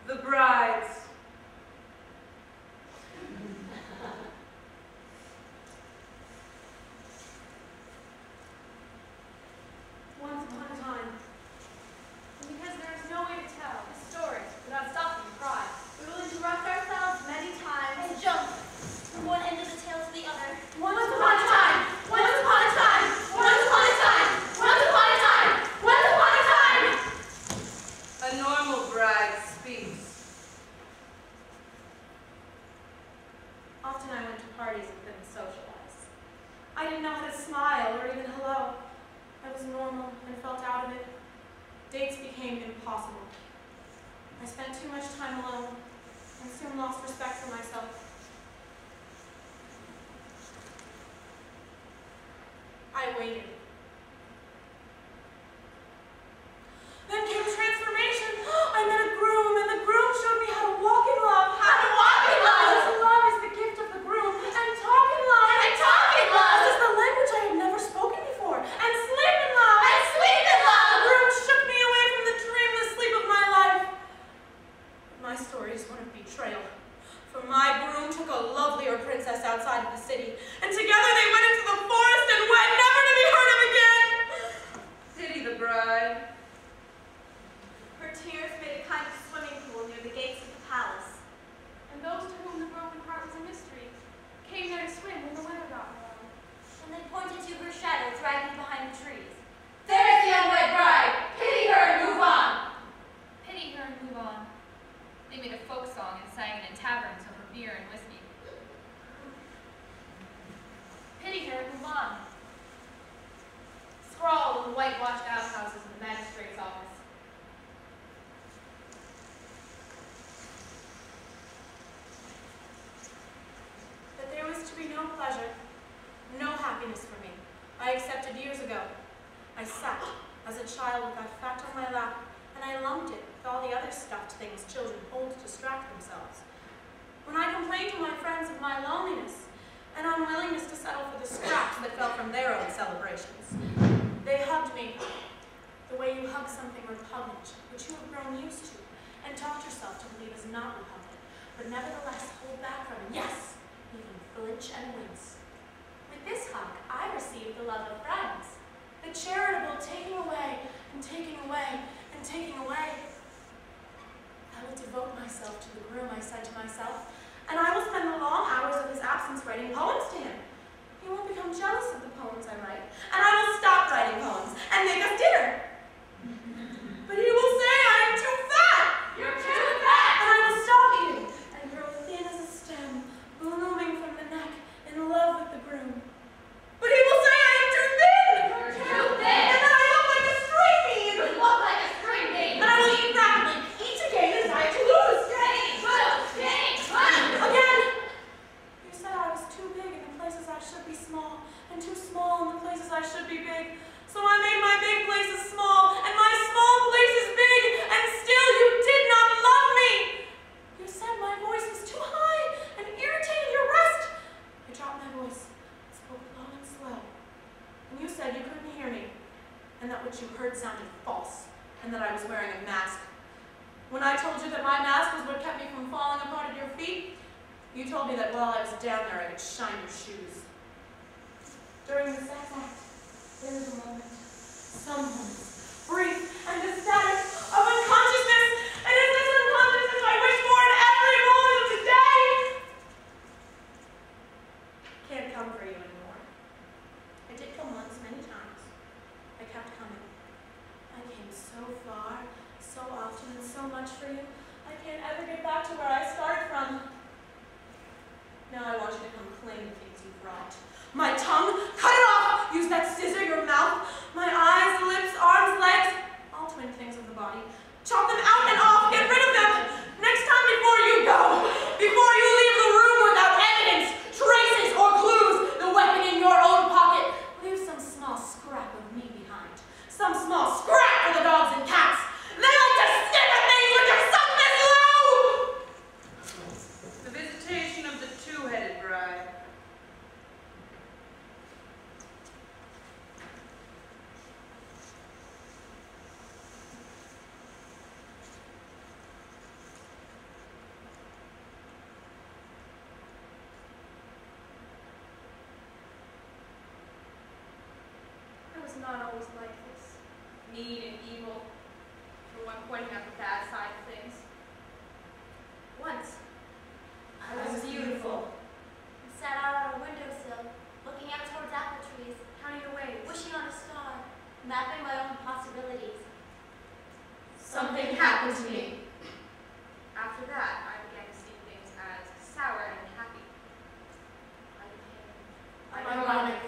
The brides. Once upon a time, and because there is no way to tell the story without stopping to cry, we will interrupt ourselves many times and jump from one end of the tale to the other. Once upon a time, once upon a time, once upon a time, once upon a time, once upon a time. A normal bride speaks. Often I went to parties and couldn't socialize. I didn't know how to smile or even hello. I was normal and felt out of it. Dates became impossible. I spent too much time alone and soon lost respect for myself. I waited. Then came transformation. I met a groom, and the groom showed me how to walk in love. How to walk in love! Because love is the gift of the groom, and talk in love. And talk in love! This is the language I had never spoken before. And sleep in love. And sleep in love! The groom shook me away from the dreamless sleep of my life. My story is one of betrayal. For my groom took a lovelier princess outside of the city, and together they went into the forest and wed, never to be heard of again. Pity the bride. Her tears made a kind of swimming pool near the gates of the palace. And those to whom the broken heart was a mystery came there to swim when the weather got warm. And they pointed to her shadow dragging behind the trees. There's the unwed bride! Pity her and move on! Pity her and move on. They made a folk song and sang it in taverns over beer and whiskey. Pity her and move on. Scrawled in the whitewashed outhouses of the magistrate's office. But there was to be no pleasure, no happiness for me. I accepted years ago. I sat as a child with that fact on my lap, and I lumped it with all the other stuffed things children hold to distract themselves. When I complained to my friends of my loneliness and unwillingness to settle for the scraps that fell from their own celebrations, they hugged me the way you hug something repugnant, which you have grown used to, and taught yourself to believe is not repugnant, but nevertheless hold back from it. Yes, even flinch and wince. With this hug, I received the love of friends, the charitable taking away and taking away and taking away. I will devote myself to the groom, I said to myself, and I will spend the long hours of his absence writing poems to him. He won't become jealous of the poems I write, and I will stop writing poems and make us dinner. But he will say I am too fat. You're too fat! And I will stop eating and grow thin as a stem, blooming from the neck, in love with the groom. But he will say I am too thin. You're too thin! And that I look like a string bean. You look like a string bean! And I will eat rapidly, eat to gain and diet to lose. Again, you said I was too big in the places I should be small, and too small in the places I should be big. So I made my big places small, and my small places big, and still you did not love me. You said my voice was too high and irritated your rest. I dropped my voice, spoke low and slow, and you said you couldn't hear me, and that what you heard sounded false, and that I was wearing a mask. When I told you that my mask was what kept me from falling apart at your feet, you told me that while I was down there, I could shine your shoes. During the sex act, there was a moment, some moments, brief and ecstatic, of unconsciousness, and it's this unconsciousness I wish for in every moment of today. Can't come for you anymore. I did come once, many times. I kept coming. I came so far, so often, and so much for you. I can't ever get back to where I started from. Now I want you to come claim the things you've wrought. My tongue, cut it off! Use that scissor, your mouth, my eyes, lips, arms, legs, all twin things of the body. Chop them out and off, get rid of them! Next time before you go, before you leave the room without evidence, traces, or clues, the weapon in your own pocket, leave some small scrap of me behind. Some small scrap for the dogs and cats. They like to sniff at things when you're sunk this low! The visitation of the two-headed not always like this. Mean and evil, for one pointing out the bad side of things. Once, I was beautiful. I sat out on a windowsill, looking out towards apple trees, Counting the waves. wishing on a star, mapping my own possibilities. Something happened to me. After that, I began to see things as sour and happy. I became ironic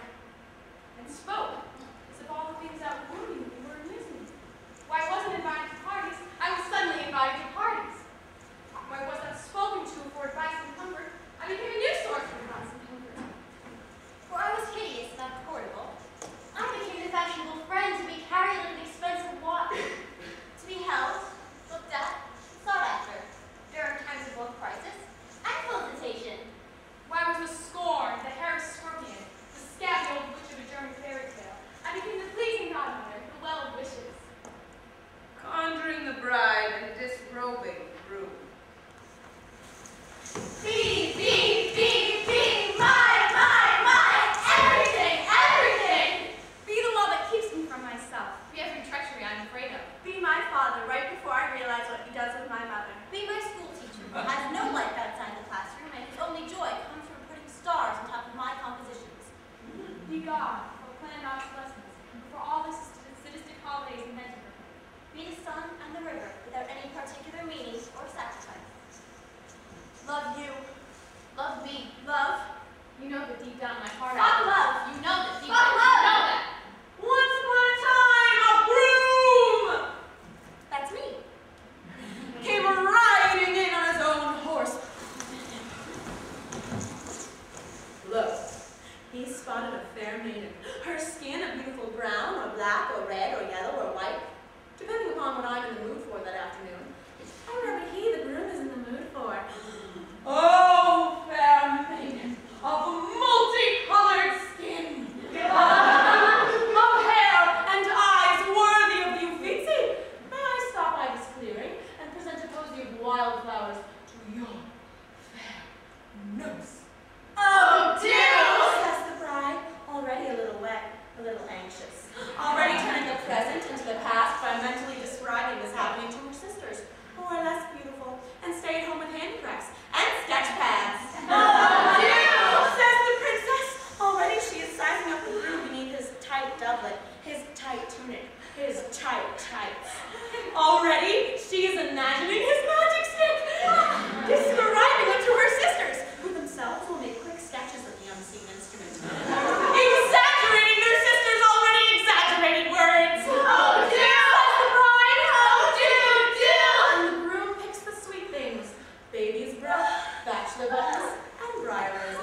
and spoke as if all the things that were wounding me were amusing me. Why I wasn't invited to parties, I was suddenly invited to parties. Why I was not spoken to for advice and comfort, I became a new source of advice and comfort. For I was hideous, not portable. I became the fashionable friend to be carried like an expensive watch, to be held, looked at, sought after, during times of both crisis and felicitation. Why I was the scorn, the hairy scorpion, the scabby old witch of a German fairy tale. I became the pleasing godmother, the well of wishes. Conjuring the bride and disrobing the groom. Be, my, everything, everything! Be the law that keeps me from myself. Be every treachery I'm afraid of. Be my father right before I realize what he does with my mother. Be my school teacher who has no life outside the classroom and whose only joy comes from putting stars on top of my compositions. Be God, for planned obsolescence, and for all the sadistic holidays invented for him. Be the sun and the river without any particular meaning or sacrifice. Love you. Love me. Love. You know that deep down in my heart Fuck love. You know that deep Fuck down. love. You know that. Once upon a time, a groom That's me. came riding in on his own horse. Look, he spotted a fair maiden, her skin a beautiful brown or black or red or yellow or white, depending upon what I'm in the mood for that afternoon. However, he, the groom, is in the mood for. Oh, fair maiden of multicolored skin, of hair and eyes worthy of the Uffizi, may I stop by this clearing and present a posy of wildflowers to your fair nose? Oh, do! Says the bride, already a little wet, a little anxious. Already turning the present into the past by mentally describing this happening to her sisters, who are less beautiful and stay at home with handicrafts and sketch pads. Oh, do! Says the princess. Already she is sizing up the groom beneath his tight doublet, his tight tunic, his tight tights. Already she is imagining his magic stick, describing it to her sisters, who themselves will make quick sketches of the unseen instrument, exaggerating their sisters' already exaggerated words. Oh, do! Says the bride. Oh, do! And the groom picks the sweet things: baby's breath, bachelor buttons, and briar roses.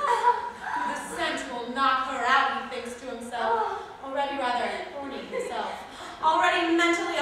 The scent will knock her out, he thinks to himself, already rather horny himself, already mentally